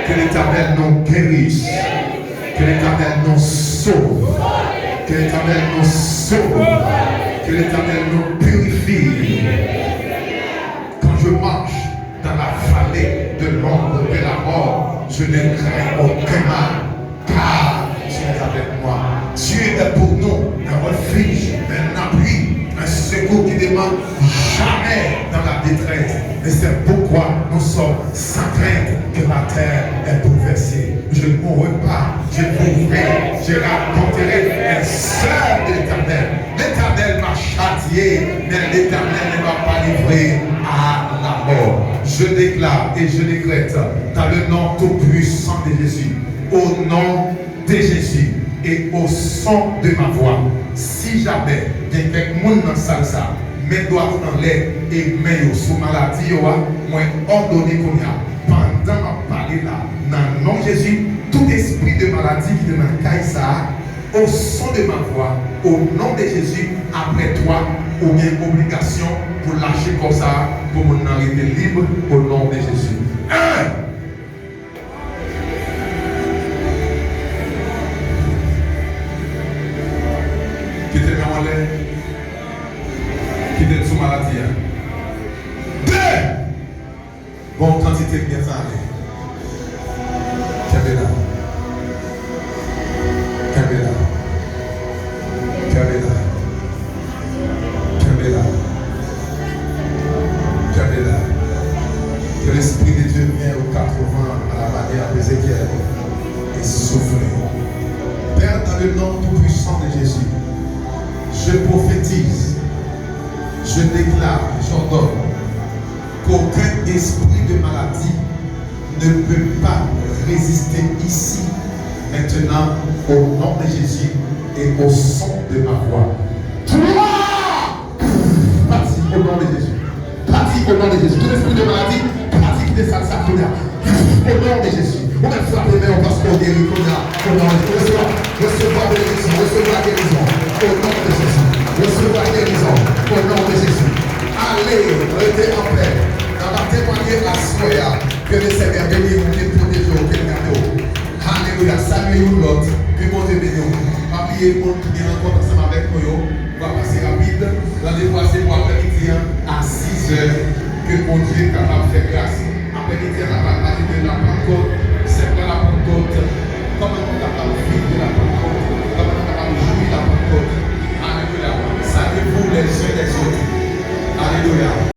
Que l'Éternel nous guérisse. l'Éternel nous sauve. Que l'Éternel nous sauve. Que l'Éternel nous purifie. Quand je marche dans la vallée de l'ombre de la mort, je ne crains aucun mal. Car tu es avec moi. Dieu est pour nous un refuge, un appui, un secours qui ne demande jamais dans la détresse. Et c'est pourquoi nous sommes sans crainte que la terre est bouleversée. Je ne mourrai pas, je mourrai, je raconterai un seul de l'Éternel. L'Éternel m'a châtié, mais l'Éternel ne m'a pas livré à la mort. Je déclare et je décrète dans le nom tout puissant de Jésus, au nom de Jésus et au son de ma voix, si jamais il y a quelqu'un dans la salle, mes doigts dans l'air et mes sous maladie, moi ordonné qu'on y a pendant ma parler là, dans le nom de Jésus, tout esprit de maladie qui est dans le ça, au son de ma voix, au nom de Jésus, après toi, ou bien obligation pour lâcher comme ça, pour mon arrêter libre, au nom de Jésus. Qui te met en l'air, qui te sous maladie. 2. Bon, quantité de bien ça. Kabela. Kabela. Kabela. Kabela. Kabela. Que l'Esprit de Dieu vienne aux 80 à la manière d'Ézéchiel et souffle. Père, dans le nom tout-puissant de Jésus, je prophétise, je déclare, j'ordonne qu'aucun esprit de maladie ne peut pas résister ici, maintenant, au nom de Jésus et au son de ma voix. Parti au nom de Jésus. Parti au nom de Jésus. Tout esprit de maladie, parti de ça, au nom de Jésus. On va frapper, mais on va se faire guérir. Recevoir guérison, recevoir guérison. Au nom de Jésus. Recevoir guérison. Au nom de Jésus. Allez, restez en paix. Dans la témoigner à Soya, que le Seigneur bénisse vous, qu'il protège vous, qu'il garde. Alléluia. Saluez-vous l'autre. Que bon Dieu bénisse. Oubliez le monde qui vient encore ensemble avec nous. On va passer rapide. Rendez-vous pour après-midi à 6 heures. Que mon Dieu est capable de faire grâce. Après-midi, on va parler de la Pentecôte. C'est quoi la Pentecôte? Comment on est capable de vivre de la Pentecôte? Comment on est capable de jouir de la Pentecôte? Alléluia. Saluez-vous les uns les autres. Alléluia.